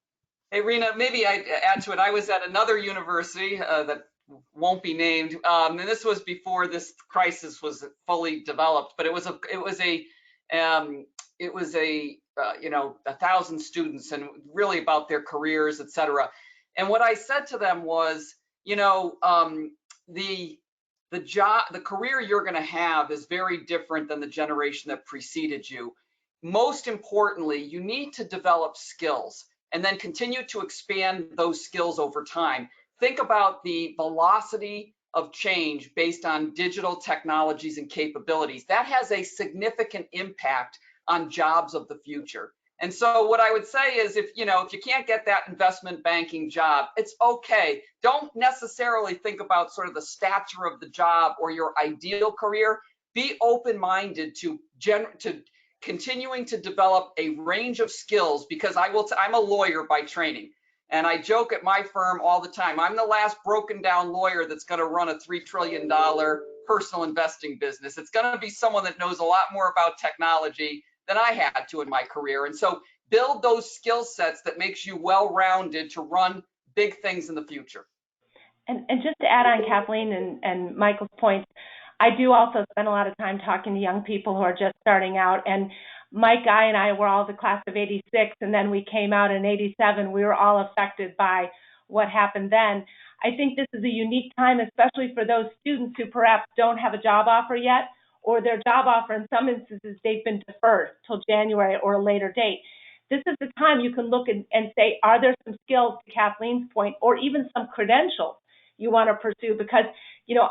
Hey, Reena, maybe I add to it. I was at another university that won't be named, and this was before this crisis was fully developed. But it was 1,000 students, and really about their careers, et cetera. And what I said to them was, the career you're going to have is very different than the generation that preceded you. Most importantly, you need to develop skills and then continue to expand those skills over time. Think about the velocity of change based on digital technologies and capabilities. That has a significant impact on jobs of the future. And so what I would say is if you can't get that investment banking job, it's okay. Don't necessarily think about sort of the stature of the job or your ideal career. Be open-minded to continuing to develop a range of skills, because I'm a lawyer by training. And I joke at my firm all the time, I'm the last broken down lawyer that's going to run a $3 trillion personal investing business. It's going to be someone that knows a lot more about technology than I had to in my career. And so build those skill sets that makes you well-rounded to run big things in the future. And just to add on Kathleen and Michael's points, I do also spend a lot of time talking to young people who are just starting out. And Mike, Guy, and I were all the class of 86, and then we came out in 87. We were all affected by what happened then. I think this is a unique time, especially for those students who perhaps don't have a job offer yet, or their job offer, in some instances, they've been deferred till January or a later date. This is the time you can look and say, are there some skills, to Kathleen's point, or even some credentials you want to pursue? Because,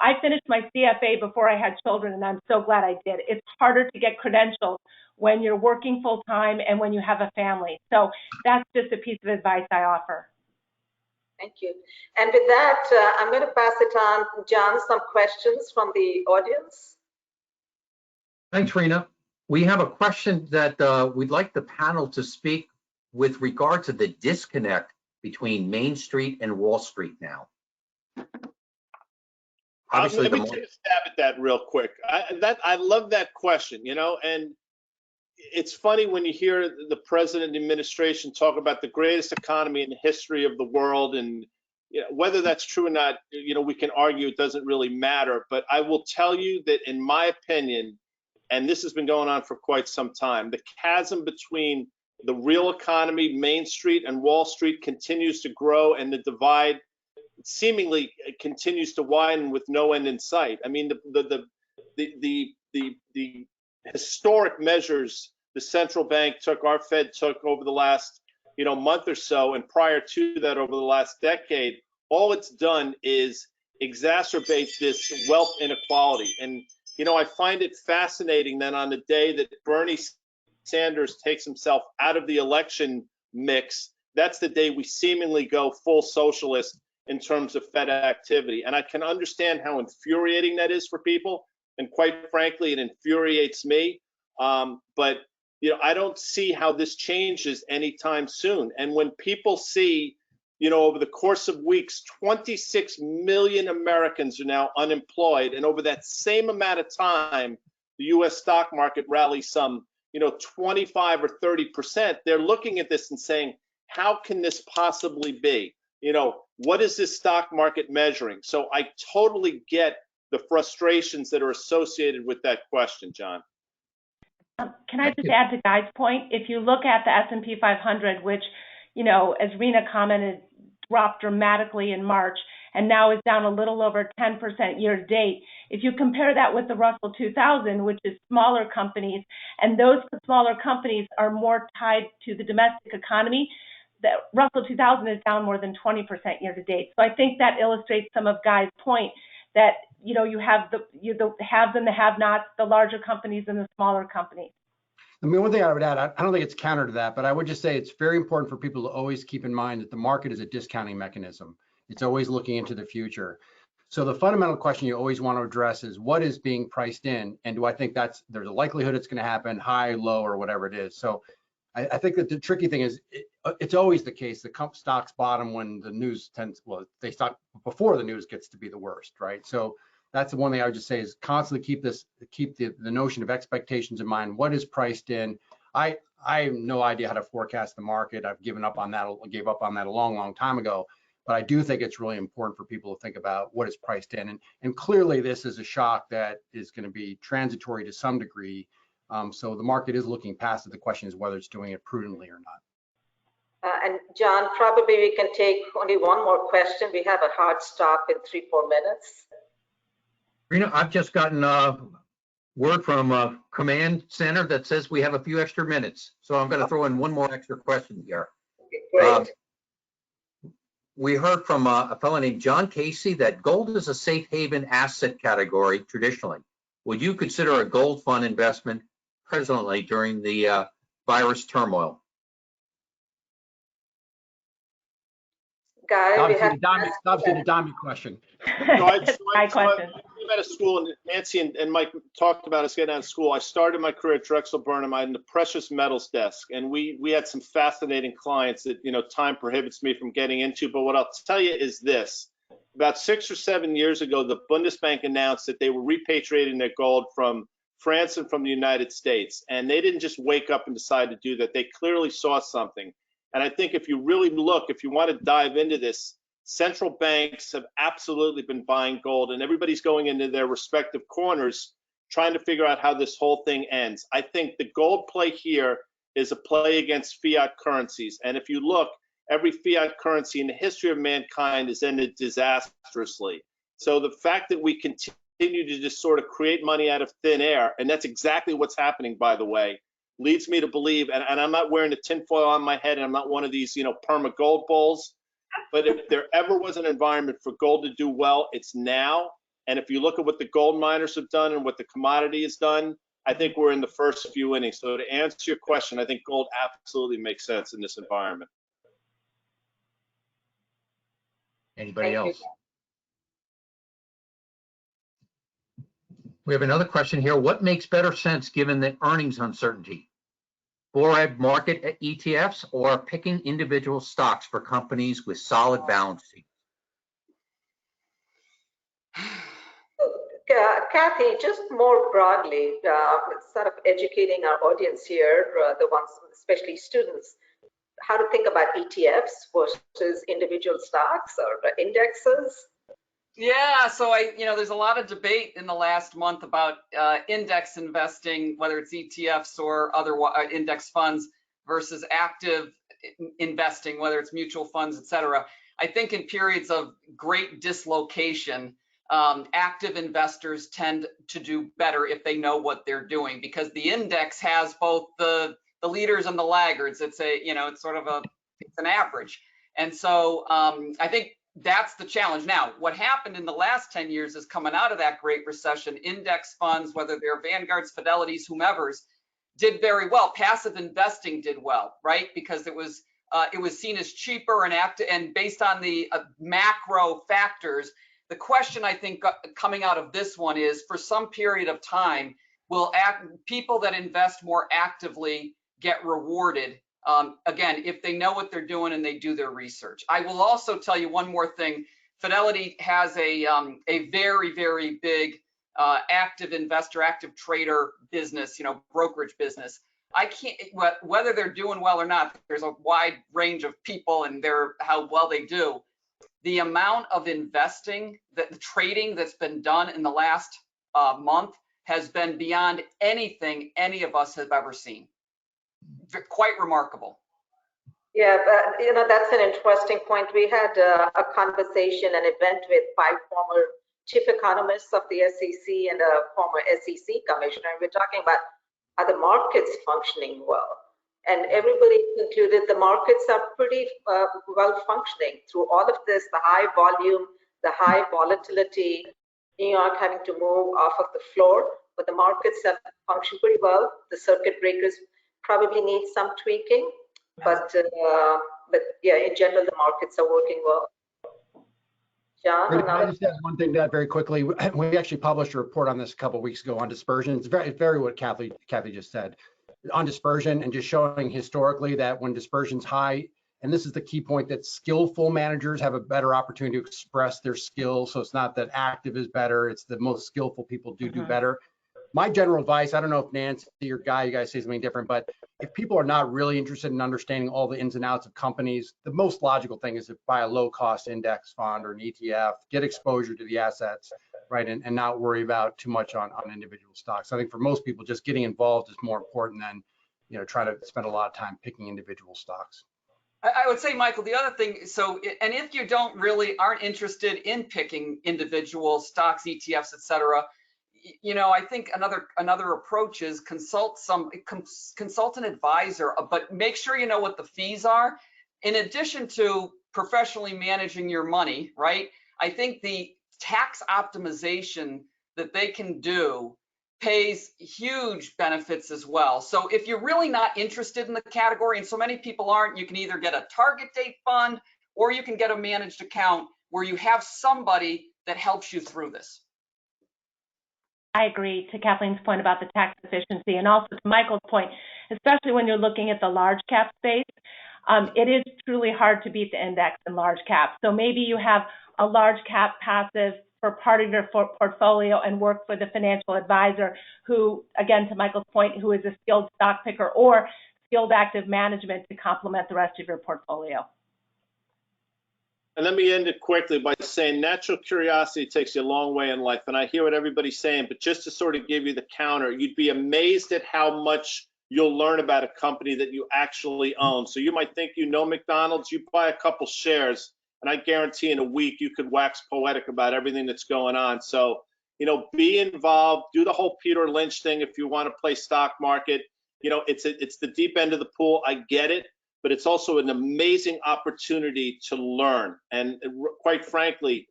I finished my CFA before I had children, and I'm so glad I did. It's harder to get credentials when you're working full time and when you have a family. So that's just a piece of advice I offer. Thank you. And with that, I'm going to pass it on. John, some questions from the audience. Thanks, Reena. We have a question that we'd like the panel to speak with regard to the disconnect between Main Street and Wall Street now. Obviously, let me take a stab at that real quick. I love that question, and it's funny when you hear the president and administration talk about the greatest economy in the history of the world, and whether that's true or not, we can argue, it doesn't really matter. But I will tell you that in my opinion, and this has been going on for quite some time, the chasm between the real economy, Main Street, and Wall Street continues to grow, and the divide seemingly continues to widen with no end in sight. I mean, the historic measures the central bank took, our Fed took over the last month or so, and prior to that over the last decade, all it's done is exacerbate this wealth inequality. And I find it fascinating that on the day that Bernie Sanders takes himself out of the election mix, that's the day we seemingly go full socialist in terms of Fed activity. And I can understand how infuriating that is for people. And quite frankly, it infuriates me. But I don't see how this changes anytime soon. And when people see, over the course of weeks, 26 million Americans are now unemployed. And over that same amount of time, the US stock market rallies some, 25 or 30%. They're looking at this and saying, how can this possibly be? What is this stock market measuring? So I totally get the frustrations that are associated with that question, John. Can I just add to Guy's point? If you look at the S&P 500, which, you know, as Reena commented, dropped dramatically in March and now is down a little over 10% year to date. If you compare that with the Russell 2000, which is smaller companies, and those smaller companies are more tied to the domestic economy, the Russell 2000 is down more than 20% year to date. So I think that illustrates some of Guy's point that, you know, you have the haves and the have-nots, the larger companies and the smaller companies. I mean, one thing I would add, I don't think it's counter to that, but I would just say it's very important for people to always keep in mind that the market is a discounting mechanism. It's always looking into the future. So the fundamental question you always want to address is what is being priced in, and do I think there's a likelihood it's going to happen, high, low, or whatever it is. So I think that the tricky thing is it's always the case. The stocks bottom when the news they stock before the news gets to be the worst, right? So that's the one thing I would just say is constantly keep the notion of expectations in mind. What is priced in? I have no idea how to forecast the market. I've given up on that. I gave up on that a long time ago. But I do think it's really important for people to think about what is priced in. And clearly this is a shock that is going to be transitory to some degree. So the market is looking past it. The question is whether it's doing it prudently or not. And John, probably we can take only one more question. We have a hard stop in 3-4 minutes. Reena, I've just gotten word from Command Center that says we have a few extra minutes. So I'm going to throw in one more extra question here. Great. We heard from a fellow named John Casey that gold is a safe haven asset category traditionally. Would you consider a gold fund investment presently during the virus turmoil? Guy, Obviously the Adami question. My question. I came out of school, and Nancy and Mike talked about us getting out of school. I started my career at Drexel Burnham in the precious metals desk, and we had some fascinating clients that, you know, time prohibits me from getting into. But what I'll tell you is this: about 6 or 7 years ago, the Bundesbank announced that they were repatriating their gold from France and from the United States, and they didn't just wake up and decide to do that. They clearly saw something. And I think if you really look, if you want to dive into this, central banks have absolutely been buying gold, and everybody's going into their respective corners trying to figure out how this whole thing ends. I think the gold play here is a play against fiat currencies. And if you look, every fiat currency in the history of mankind has ended disastrously. So the fact that we continue to just sort of create money out of thin air, and that's exactly what's happening, by the way, leads me to believe, and I'm not wearing a tinfoil on my head, and I'm not one of these, you know, perma gold bulls, but if there ever was an environment for gold to do well, it's now. And if you look at what the gold miners have done and what the commodity has done, I think we're in the first few innings. So to answer your question, I think gold absolutely makes sense in this environment. Anybody else? We have another question here. What makes better sense given the earnings uncertainty? Forward market ETFs or picking individual stocks for companies with solid balance sheets? Kathy, just more broadly, sort of educating our audience here, the ones, especially students, how to think about ETFs versus individual stocks or indexes. Yeah, so there's a lot of debate in the last month about index investing, whether it's ETFs or other index funds versus active investing, whether it's mutual funds, et cetera. I think in periods of great dislocation, active investors tend to do better if they know what they're doing, because the index has both the leaders and the laggards. It's it's sort of it's an average. And so I think that's the challenge. Now, what happened in the last 10 years is coming out of that Great Recession, index funds, whether they're Vanguards, Fidelities, whomever's, did very well. Passive investing did well, right? Because it was seen as cheaper and active, and based on the macro factors. The question I think coming out of this one is, for some period of time, will people that invest more actively get rewarded? Again, if they know what they're doing and they do their research. I will also tell you one more thing. Fidelity has a very, very big active investor, active trader business, brokerage business. I can't, whether they're doing well or not, there's a wide range of people and how well they do. the amount of investing, the trading that's been done in the last month has been beyond anything any of us have ever seen. Quite remarkable. Yeah, but, that's an interesting point. We had a conversation, an event with 5 former chief economists of the SEC and a former SEC commissioner. And we're talking about, are the markets functioning well? And everybody concluded the markets are pretty well functioning through all of this, the high volume, the high volatility, New York having to move off of the floor, but the markets have functioned pretty well. The circuit breakers probably need some tweaking, but yeah, in general, the markets are working well. John, Can I just add one thing to that very quickly? We actually published a report on this a couple of weeks ago on dispersion. It's very what Kathy just said on dispersion, and just showing historically that when dispersion's high, and this is the key point, that skillful managers have a better opportunity to express their skills. So it's not that active is better, it's the most skillful people do better. My general advice, I don't know if Nancy or Guy, you guys say something different, but if people are not really interested in understanding all the ins and outs of companies, the most logical thing is to buy a low-cost index fund or an ETF, get exposure to the assets, right, and not worry about too much on individual stocks. I think for most people, just getting involved is more important than, trying to spend a lot of time picking individual stocks. I would say, Michael, the other thing, and if you aren't interested in picking individual stocks, ETFs, et cetera, I think another approach is consult an advisor, but make sure you know what the fees are. In addition to professionally managing your money, right? I think the tax optimization that they can do pays huge benefits as well. So if you're really not interested in the category, and so many people aren't, you can either get a target date fund or you can get a managed account where you have somebody that helps you through this. I agree to Kathleen's point about the tax efficiency, and also to Michael's point, especially when you're looking at the large cap space, it is truly hard to beat the index in large cap. So maybe you have a large cap passive for part of your portfolio and work for the financial advisor who, again, to Michael's point, who is a skilled stock picker or skilled active management to complement the rest of your portfolio. And let me end it quickly by saying natural curiosity takes you a long way in life. And I hear what everybody's saying, but just to sort of give you the counter, you'd be amazed at how much you'll learn about a company that you actually own. So you might think McDonald's, you buy a couple shares, and I guarantee in a week you could wax poetic about everything that's going on. So, be involved, do the whole Peter Lynch thing if you want to play stock market. It's the deep end of the pool. I get it. But it's also an amazing opportunity to learn. And quite frankly,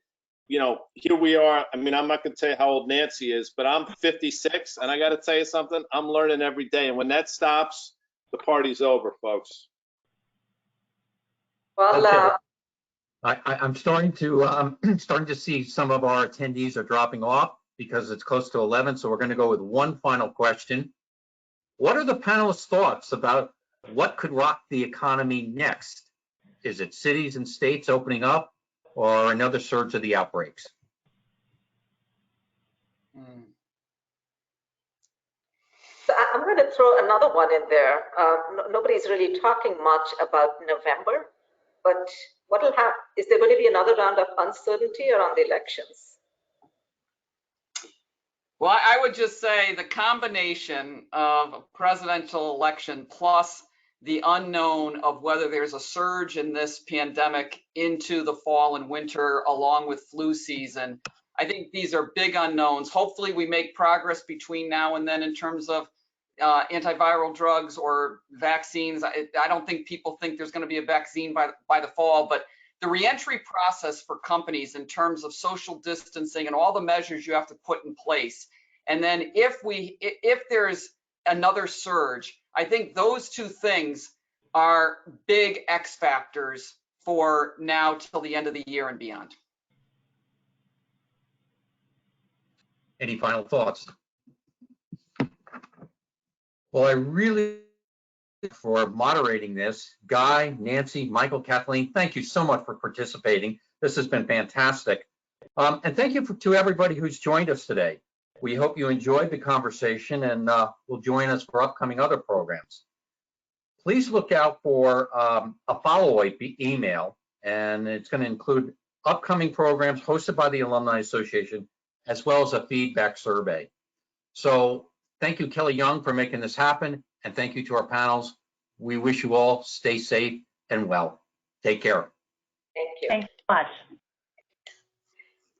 here we are. I mean, I'm not going to tell you how old Nancy is, but I'm 56, and I got to tell you something, I'm learning every day. And when that stops, the party's over, folks. Well, okay. I'm starting to see some of our attendees are dropping off because it's close to 11, so we're going to go with one final question. What are the panelists' thoughts about what could rock the economy next? Is it cities and states opening up or another surge of the outbreaks? So I'm going to throw another one in there. Nobody's really talking much about November, but what will happen? Is there going to be another round of uncertainty around the elections? Well, I would just say the combination of a presidential election plus the unknown of whether there's a surge in this pandemic into the fall and winter along with flu season. I think these are big unknowns. Hopefully we make progress between now and then in terms of antiviral drugs or vaccines. I don't think people think there's going to be a vaccine by the fall, but the reentry process for companies in terms of social distancing and all the measures you have to put in place. And then if there's another surge, I think those two things are big X factors for now till the end of the year and beyond. Any final thoughts? Well, I really for moderating this. Guy, Nancy, Michael, Kathleen, thank you so much for participating. This has been fantastic. And thank you to everybody who's joined us today. We hope you enjoyed the conversation and will join us for upcoming other programs. Please look out for a follow-up email, and it's going to include upcoming programs hosted by the Alumni Association, as well as a feedback survey. So thank you, Kelly Young, for making this happen. And thank you to our panels. We wish you all stay safe and well. Take care. Thank you. Thanks so much.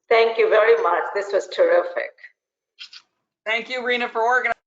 Thank you very much. This was terrific. Thank you, Reena, for organizing.